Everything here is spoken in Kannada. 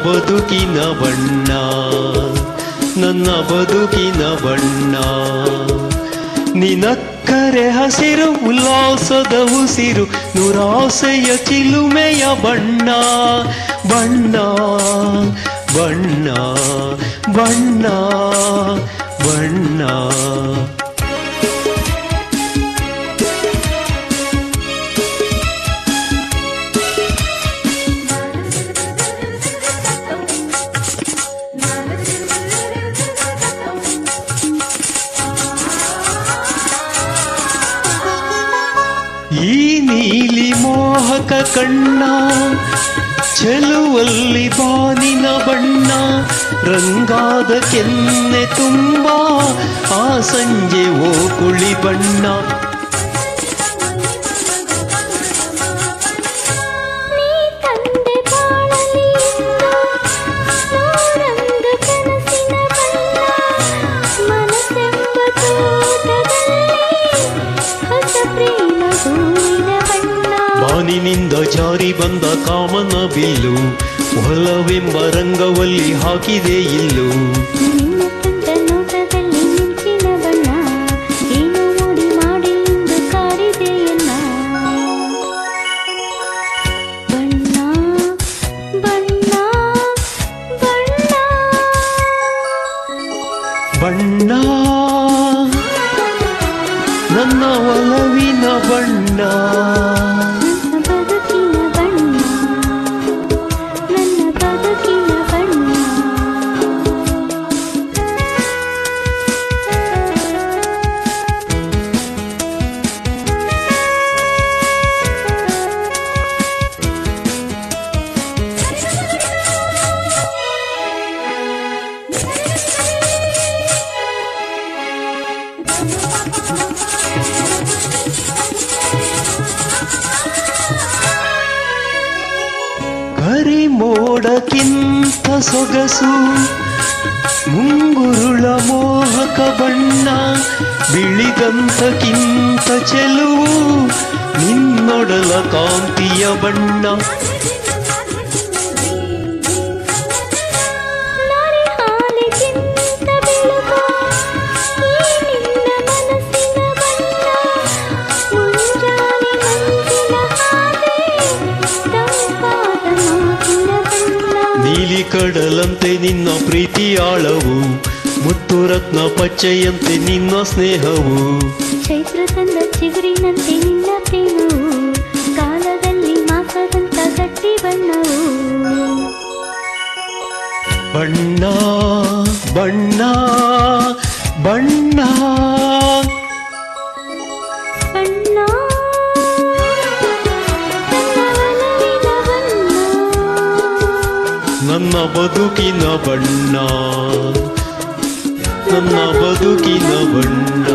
ಬದುಕಿನ ಬಣ್ಣ, ನನ್ನ ಬದುಕಿನ ಬಣ್ಣ. ನಿನಕ್ಕರೆ ಹಸಿರು ಉಲ್ಲಾಸದ ಉಸಿರು, ನುರಾಸೆಯ ಚಿಲುಮೆಯ ಬಣ್ಣ. ಬಣ್ಣ ಬಣ್ಣ ಬಣ್ಣ ಬಣ್ಣ. ಈ ನೀಲಿ ಮೋಹಕ ಕಣ್ಣ, ಚೆಲುವಲ್ಲಿ ಬಾನಿನ ಬಣ್ಣ. ರಂಗಾದ ಕೆನ್ನೆ ತುಂಬ ಆ ಸಂಜೆ ಓ ಕುಳಿ ಬಣ್ಣ. ಬಾನಿನಿಂದ ಜಾರಿ ಬಂದ ಕಾಮನ ಬಿಲ್ಲು, ಒಲವೆಂಬ ರಂಗವಲ್ಲಿ ಹಾಕಿದೆ ಇಲ್ಲು. ಬಣ್ಣ ನನ್ನ ಒಲವಿನ ಬಣ್ಣ. ಕರಿಮೋಡಕ್ಕಿಂತ ಸೊಗಸು, ಮುಂಗುರುಳ ಮೋಹಕ ಬಣ್ಣ. ಬಿಳಿದಂತಕ್ಕಿಂತ ಚೆಲುವು, ನಿನ್ನೊಡಲ ಕಾಂತಿಯ ಬಣ್ಣ. ನೀಲಿ ಕಡಲಂತೆ ನಿನ್ನ ಪ್ರೀತಿ ಆಳವು, ಮುತ್ತು ರತ್ನ ಪಚ್ಚೆಯಂತೆ ನಿನ್ನ ಸ್ನೇಹವು. ಚೈತ್ರ ತಂದ ಚಿಗುರಿನಂತೆ ನಿನ್ನ ಪ್ರೇಮವು, ಕಾಲದಲ್ಲಿ ಮಾಸದಂತ ಗಟ್ಟಿ ಬಣ್ಣವು. ಬಣ್ಣ ಬಣ್ಣ ಬಣ್ಣ ಬಣ್ಣ ನನ್ನ ಬದುಕಿನ ಬಣ್ಣ, ನನ್ನ ಬದುಕಿನ ಬಣ್ಣ.